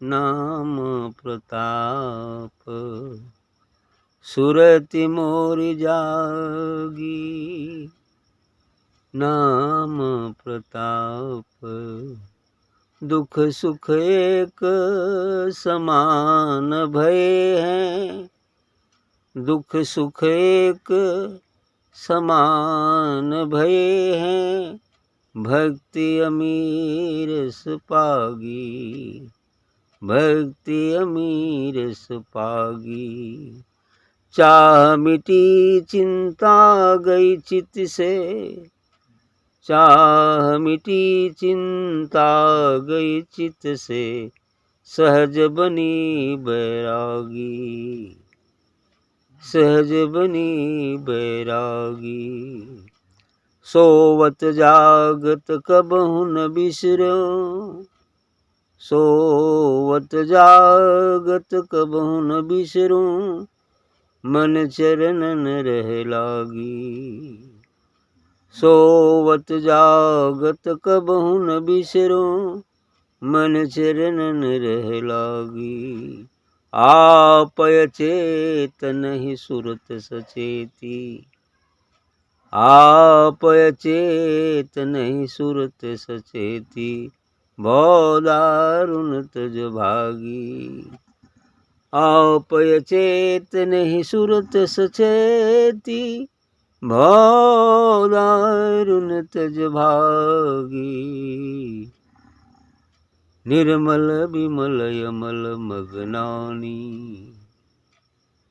नाम प्रताप सुरति मोर जागी। नाम प्रताप दुख सुख एक समान भये हैं। दुख सुख एक समान भये हैं। भक्ति अमीर सुपागी। भक्ति अमीर सुपागी। चाह मिटी चिंता गई चित से। चाह मिटी चिंता गई चित से। सहज बनी बैरागी। सहज बनी बैरागी। सोवत जागत कबहु न बिसरो। सोवत जागत कबहु न बिसरो। मन चरणन रह लागी। सोवत जागत कबहु न बिसरो। मन चरणन रह लागी। आपय चेत नहीं सुरत सचेती। आपय चेत नहीं सुरत सचेती। भव दारुण तज भागी। आपय चेत नहीं सुरत सचेती। भव दारुण तज भागी। निर्मल विमल यमल मगनानी।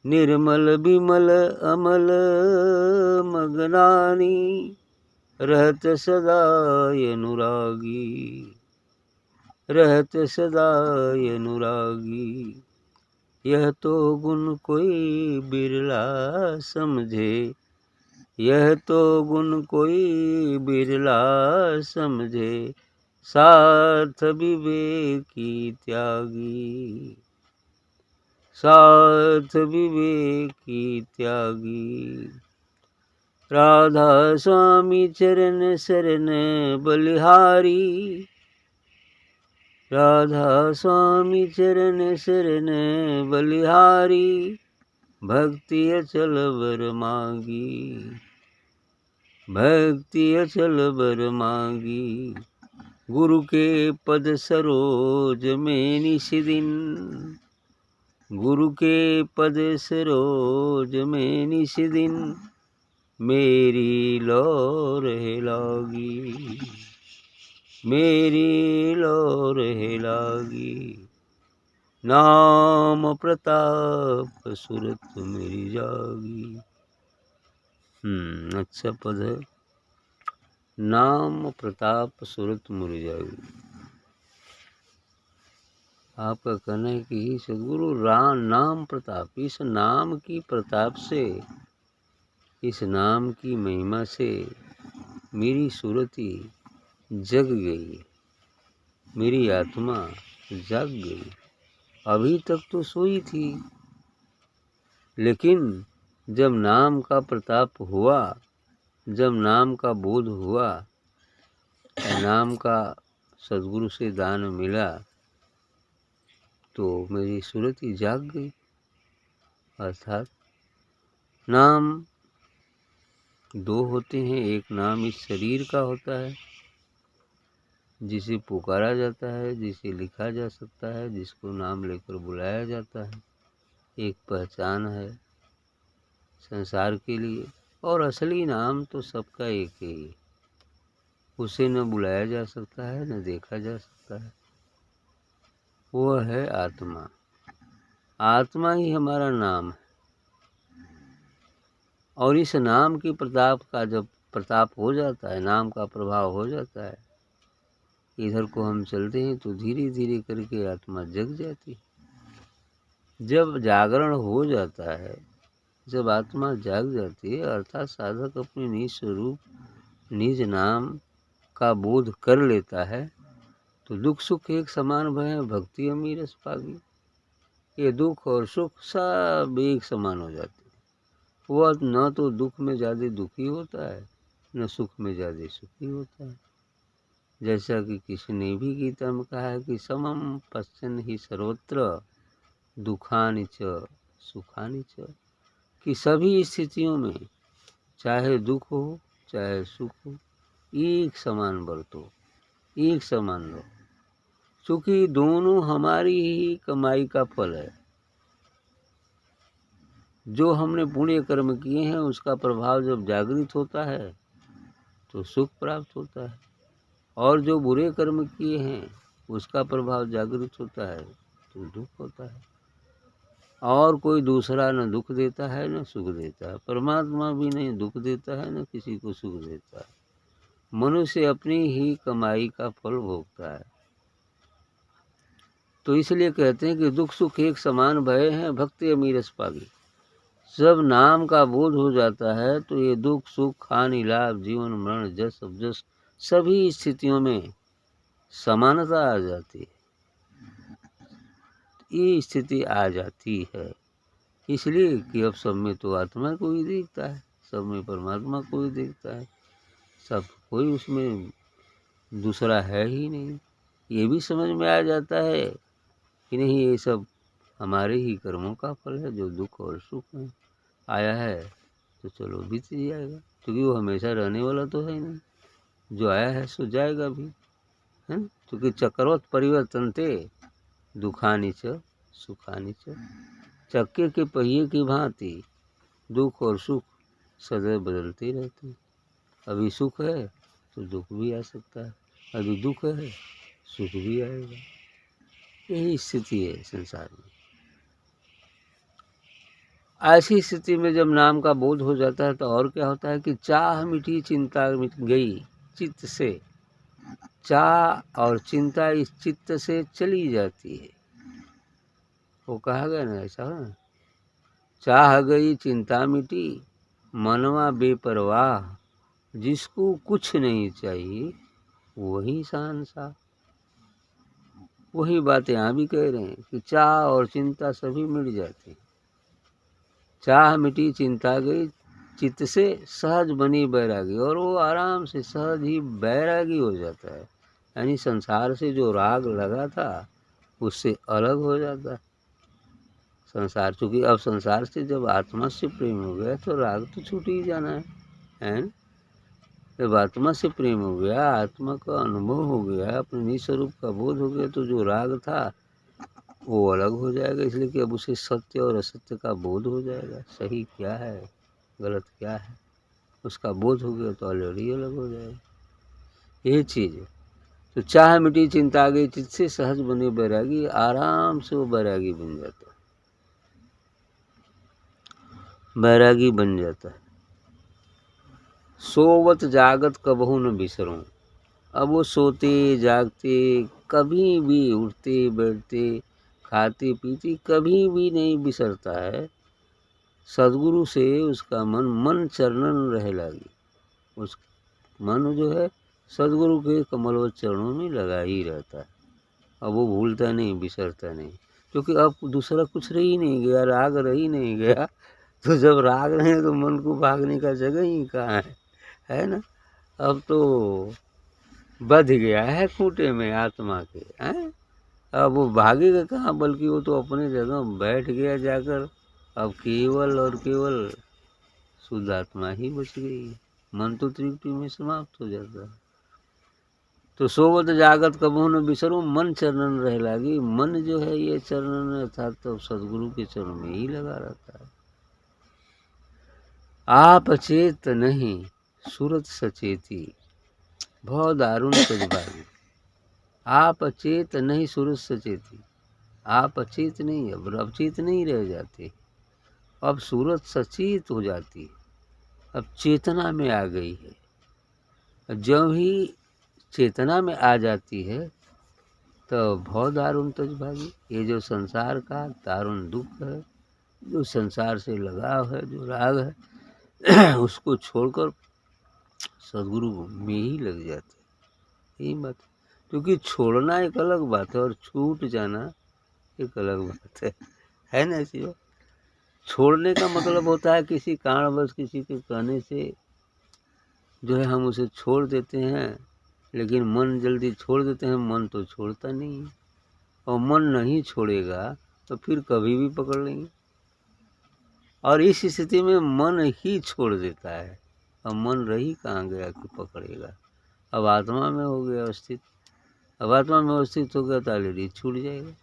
निर्मल विमल अमल मगनानी। रहत सदा अनुरागी। रहत सदा अनुरागी। यह तो गुण कोई बिरला समझे। यह तो गुण कोई बिरला समझे। सार्थ विवेकी त्यागी। सार्थ विवेकी त्यागी। राधा स्वामी चरण शरण बलिहारी। राधा स्वामी चरण शरण बलिहारी। भक्ति अचल बर मांगी। भक्ति अचल बर मांगी। गुरु के पद सरोज में निश दिन। गुरु के पद सरोज में निश दिन। मेरी लो रह लागी। मेरी लो रह लागी। नाम प्रताप सुरत मेरी जागी। अच्छा पद है। नाम प्रताप सुरत मेरी जागी। आपका कहना है कि सदगुरु नाम प्रताप, इस नाम की प्रताप से, इस नाम की महिमा से मेरी सुरति जग गई। मेरी आत्मा जाग गई। अभी तक तो सोई थी, लेकिन जब नाम का प्रताप हुआ, जब नाम का बोध हुआ, नाम का सदगुरु से दान मिला, तो मेरी सुरति जाग गई। अर्थात नाम दो होते हैं। एक नाम इस शरीर का होता है, जिसे पुकारा जाता है, जिसे लिखा जा सकता है, जिसको नाम लेकर बुलाया जाता है। एक पहचान है संसार के लिए, और असली नाम तो सबका एक ही है। उसे न बुलाया जा सकता है, न देखा जा सकता है। वह है आत्मा। आत्मा ही हमारा नाम है। और इस नाम की प्रताप का जब प्रताप हो जाता है, नाम का प्रभाव हो जाता है, इधर को हम चलते हैं तो धीरे धीरे करके आत्मा जग जाती है। जब जागरण हो जाता है, जब आत्मा जाग जाती है, अर्थात साधक अपने निज स्वरूप, निज नाम का बोध कर लेता है, तो दुख सुख एक समान भय, भक्ति अमीर रस पागी। ये दुख और सुख सब एक समान हो जाते हैं। वह न तो दुख में ज़्यादा दुखी होता है, न सुख में ज़्यादा सुखी होता है। जैसा कि किसी ने भी गीता में कहा है कि समम पश्यन् ही सर्वत्र दुखानि च सुखानि च, कि सभी स्थितियों में चाहे दुख हो चाहे सुख हो एक समान बरतो, एक समान लो, क्योंकि दोनों हमारी ही कमाई का फल है। जो हमने पुण्य कर्म किए हैं उसका प्रभाव जब जागृत होता है तो सुख प्राप्त होता है, और जो बुरे कर्म किए हैं उसका प्रभाव जागृत होता है तो दुख होता है। और कोई दूसरा न दुख देता है न सुख देता है, परमात्मा भी नहीं दुख देता है न किसी को सुख देता है। मनुष्य अपनी ही कमाई का फल भोगता है। तो इसलिए कहते हैं कि दुख सुख एक समान भय हैं, भक्ति अमीरस पागी। जब नाम का बोध हो जाता है तो ये दुख सुख हानि लाभ जीवन मरण जस अवजस सभी स्थितियों में समानता आ जाती है, ये स्थिति आ जाती है। इसलिए कि अब सब में तो आत्मा को ही देखता है, सब में परमात्मा को ही देखता है, सब कोई उसमें दूसरा है ही नहीं। ये भी समझ में आ जाता है कि नहीं ये सब हमारे ही कर्मों का फल है, जो दुख और सुख में आया है तो चलो बीत जाएगा, क्योंकि वो हमेशा रहने वाला तो है नहीं, जो आया है सो जाएगा भी, है ना। क्योंकि चक्रवत परिवर्तन थे दुखानि च सुखानि च, चक्के के पहिए की भांति दुख और सुख सदैव बदलते रहते हैं। अभी सुख है तो दुख भी आ सकता है, अभी दुख है सुख भी आएगा, यही स्थिति है संसार में। ऐसी स्थिति में जब नाम का बोध हो जाता है तो और क्या होता है कि चाह मिटी चिंता मिट गई चित्त से, चाह और चिंता इस चित्त से चली जाती है। वो कहा गया ना ऐसा, चाह गई चिंता मिटी मनवा बेपरवाह, जिसको कुछ नहीं चाहिए वही शहंशाह। वही बात यहाँ भी कह रहे हैं कि चाह और चिंता सभी मिट जाती, चाह मिटी चिंता गई चित्त से सहज बनी बैरागी, और वो आराम से सहज ही बैरागी हो जाता है। यानी संसार से जो राग लगा था उससे अलग हो जाता है संसार, चूँकि अब संसार से जब आत्मा से प्रेम हो गया तो राग तो छूट ही जाना है ना। जब आत्मा से प्रेम हो गया, आत्मा का अनुभव हो गया, अपने निस्वरूप का बोध हो गया, तो जो राग था वो अलग हो जाएगा। इसलिए कि अब उसे सत्य और असत्य का बोध हो जाएगा, सही क्या है गलत क्या है उसका बोध हो गया तो ऑलरेडी अलग हो जाएगा, ये चीज़ है। तो चाह मिटी चिंता गई चित्त से सहज बने बैरागी, आराम से वो बैरागी बन जाता है, बैरागी बन जाता है। सोवत जागत कबहू न बिसरूं, अब वो सोते जागते कभी भी उठते बैठते खाते पीते कभी भी नहीं बिसरता है। सदगुरु से उसका मन चरणन रहे लगी, उस मन जो है सदगुरु के कमलवत चरणों में लगा ही रहता है। अब वो भूलता नहीं बिसरता नहीं, क्योंकि अब दूसरा कुछ रह ही नहीं गया, राग रह ही नहीं गया। तो जब राग नहीं है तो मन को भागने का जगह ही कहाँ है ना। अब तो बध गया है खूंटे में आत्मा के, हैं। अब वो भागेगा कहाँ, बल्कि वो तो अपने जगह बैठ गया जाकर। अब केवल और केवल शुद्ध आत्मा ही बच गई, मन तो त्रिकुटी में समाप्त हो जाता है। तो सोवत जागत कबहू न बिसरूं, मन चरणन रह लागी। मन जो है ये चरणन अर्थात तो सदगुरु के चरण में ही लगा रहता है। आप अचेत नहीं सूरत सचेती, बहुत दारुण सजभागी। आप अचेत नहीं सूरत सचेती, आप अचेत नहीं, अब अवचेत नहीं रह जाते, अब सूरत सचेत हो जाती है, अब चेतना में आ गई है। जब ही चेतना में आ जाती है तो बहुत दारुण तजभागी, ये जो संसार का दारुण दुख है, जो संसार से लगाव है, जो राग है उसको छोड़कर सदगुरु में ही लग जाते हैं। यही बात, क्योंकि छोड़ना एक अलग बात है और छूट जाना एक अलग बात है ना। ऐसी बात, छोड़ने का मतलब होता है किसी कारणवश किसी के कहने से जो है हम उसे छोड़ देते हैं, लेकिन मन जल्दी छोड़ देते हैं, मन तो छोड़ता नहीं है। और मन नहीं छोड़ेगा तो फिर कभी भी पकड़ लेंगे, और इस स्थिति में मन ही छोड़ देता है। अब मन रही कहाँ गया कि पकड़ेगा। अब आत्मा में हो गया अवस्थित। अब आत्मा में अवस्थित हो गया तो ऑलरेडी छूट जाएगा।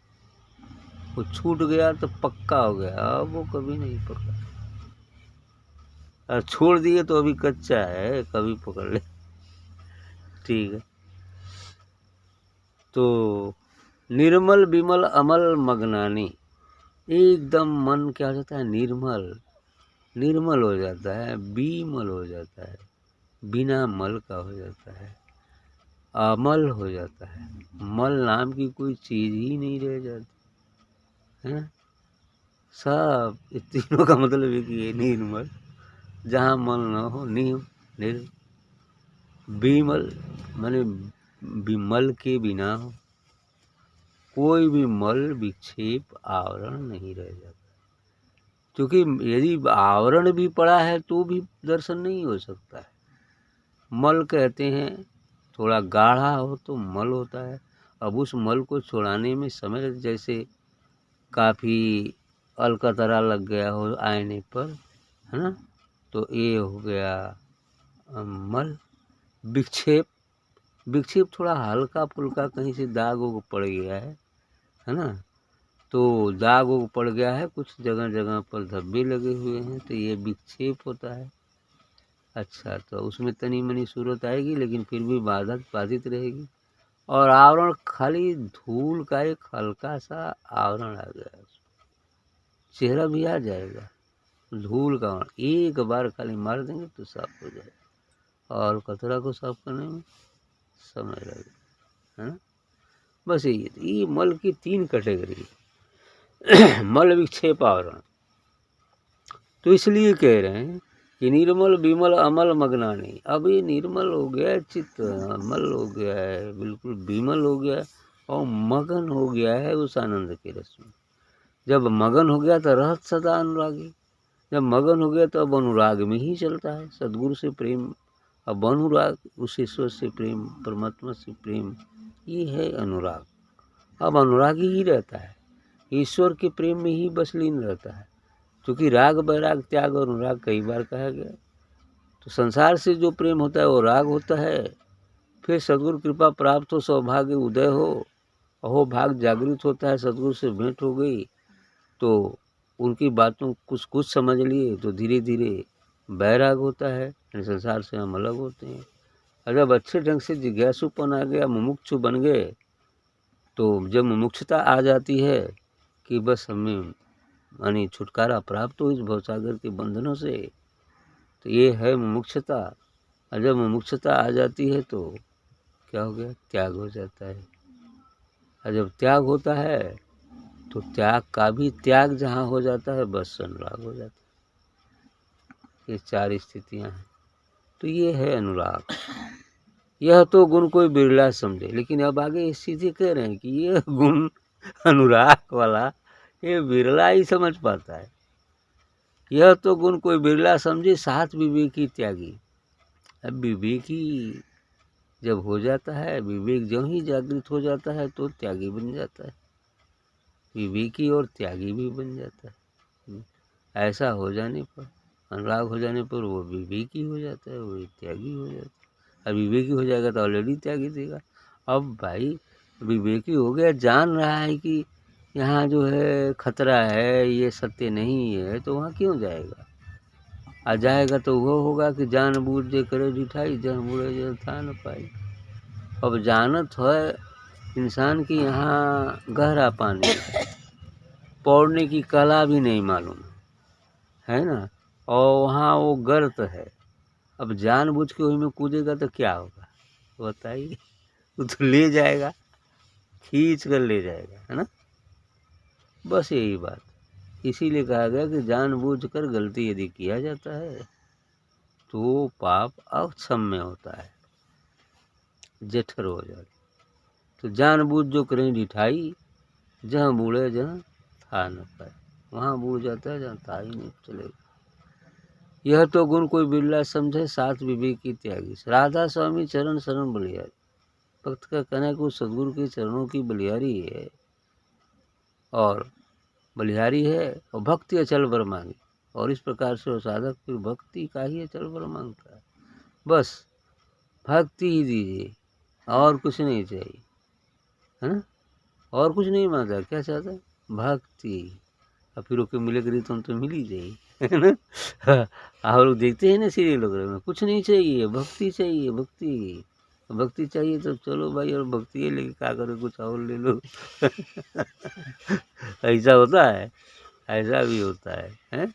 वो छूट गया तो पक्का हो गया, अब वो कभी नहीं पकड़ा। और छोड़ दिए तो अभी कच्चा है, कभी पकड़ ले। ठीक है। तो निर्मल विमल अमल मग्नानी, एकदम मन क्या हो जाता है, निर्मल निर्मल हो जाता है, विमल हो जाता है, बिना मल का हो जाता है, अमल हो जाता है। मल नाम की कोई चीज ही नहीं रह जाती है। सब ये तीनों का मतलब है कि ये निर्मल, जहाँ मल न हो, निर् विमल माने विमल के बिना हो, कोई भी मल विक्षेप आवरण नहीं रह जाता। क्योंकि यदि आवरण भी पड़ा है तो भी दर्शन नहीं हो सकता है। मल कहते हैं थोड़ा गाढ़ा हो तो मल होता है। अब उस मल को छुड़ाने में समय, जैसे काफ़ी अलकतरा लग गया हो आईने पर, है ना, तो ये हो गया मल। विक्षेप, विक्षेप थोड़ा हल्का फुल्का कहीं से दाग उग पड़ गया है ना, तो दाग उग पड़ गया है, कुछ जगह जगह पर धब्बे लगे हुए हैं, तो ये विक्षेप होता है। अच्छा, तो उसमें तनी मनी सूरत आएगी लेकिन फिर भी बाधित रहेगी। और आवरण खाली धूल का एक हल्का सा आवरण आ गया, चेहरा भी आ जाएगा धूल का आवरण। एक बार खाली मार देंगे तो साफ हो जाएगा, और कचरा को साफ करने में समय लगेगा, है ना। बस ये मल की 3 कैटेगरी मल विक्षेप आवरण। तो इसलिए कह रहे हैं कि निर्मल विमल अमल मग्नानी। अब ये निर्मल हो गया चित्त, अमल हो गया है, बिल्कुल विमल हो गया और मगन हो गया है उस आनंद के रस में। जब मगन हो गया तो रहत सदा अनुरागी। जब मगन हो गया तो अब अनुराग में ही चलता है, सदगुरु से प्रेम, अब अनुराग, उस ईश्वर से प्रेम, परमात्मा से प्रेम, ये है अनुराग। अब अनुराग ही रहता है, ईश्वर के प्रेम में ही बस लीन रहता है। क्योंकि राग वैराग त्याग और अनुराग कई बार कहा गया। तो संसार से जो प्रेम होता है वो राग होता है। फिर सदगुरु कृपा प्राप्त हो, सौभाग्य उदय हो, अहो भाग जागृत होता है, सदगुरु से भेंट हो गई तो उनकी बातों कुछ कुछ समझ लिए तो धीरे धीरे वैराग होता है, संसार से हम अलग होते हैं। और जब अच्छे ढंग से जिज्ञासुपन आ गया, मुमुक्षु बन गए, तो जब मुमुक्षुता आ जाती है कि बस हमें यानी छुटकारा प्राप्त हो इस भवसागर के बंधनों से, तो ये है मुमुक्षुता। और जब मुमुक्षुता आ जाती है तो क्या हो गया, त्याग हो जाता है। और जब त्याग होता है तो त्याग का भी त्याग जहाँ हो जाता है बस अनुराग हो जाता है। ये 4 स्थितियाँ हैं। तो ये है अनुराग। यह तो गुण कोई बिरला समझे, लेकिन अब आगे सीधे कह रहे हैं कि ये गुण अनुराग वाला ये बिरला ही समझ पाता है। यह तो गुण कोई बिरला समझे, साथ विवेकी त्यागी। अब विवेकी जब हो जाता है, विवेक जो ही जागृत हो जाता है तो त्यागी बन जाता है, विवेकी और त्यागी भी बन जाता है। ऐसा हो जाने पर, अनुराग हो जाने पर वो विवेकी हो जाता है, वो त्यागी हो जाता है। अब विवेकी हो जाएगा तो ऑलरेडी त्यागी देगा। अब भाई विवेकी हो गया, जान रहा है कि यहाँ जो है खतरा है, ये सत्य नहीं है, तो वहाँ क्यों जाएगा। आ जाएगा तो वो होगा कि जान बूझ जे करे ढिठाई, जन बूढ़े जो था न पाई। अब जानत है इंसान की यहाँ गहरा पानी, पौड़ने की कला भी नहीं मालूम है ना, और वहाँ वो गर्त है। अब जानबूझ के वही में कूदेगा तो क्या होगा बताइए। वो तो ले जाएगा, खींच कर ले जाएगा, है ना। बस यही बात, इसीलिए कहा गया कि जानबूझकर गलती यदि किया जाता है तो पाप अक्षम्य होता है, जठर हो जाता। तो जानबूझ जो करें ढिठाई, जहाँ बूढ़े जहाँ था न पाए, वहाँ बूढ़ जाता है जहाँ था ही नहीं चलेगा। यह तो गुण कोई बिरला समझे, साथ विवेकी त्यागी। राधा स्वामी चरण शरण बलिहारी। भक्त का कहना है कि वो सदगुरु के चरणों की बलिहारी है और बलिहारी है और भक्ति अचल वर मांगी। और इस प्रकार से वो साधक फिर भक्ति का ही अचल वर मांगता है। बस भक्ति ही दीजिए और कुछ नहीं चाहिए, है ना। और कुछ नहीं मांगता, क्या चाहता है? भक्ति। और फिर ओके मिलेगी तो मिल ही जाएगी, है ना। आप लोग देखते हैं ना सीरियल वगैरह में, कुछ नहीं चाहिए, भक्ति चाहिए, भक्ति। भक्ति चाहिए तो चलो भाई, और भक्ति है लेकिन क्या करो, कुछ और ले लो। ऐसा होता है, ऐसा भी होता है, हैं?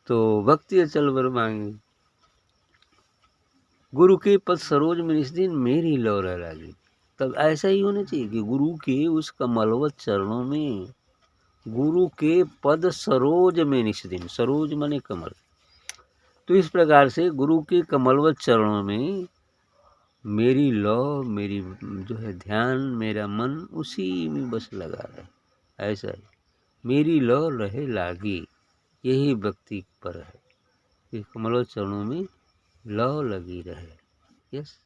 तो भक्ति अचल वर मांगी, गुरु के पद सरोज में निस दिन मेरी लौरा लागी। तब ऐसा ही होना चाहिए कि गुरु के उस कमलवत चरणों में, गुरु के पद सरोज में निस दिन, सरोज माने कमल, तो इस प्रकार से गुरु के कमलवत चरणों में मेरी लौ, मेरी जो है ध्यान, मेरा मन उसी में बस लगा रहे। ऐसा ही मेरी लौ रहे लागी, यही भक्ति पर है कि कमलवत चरणों में लौ लगी रहे। यस।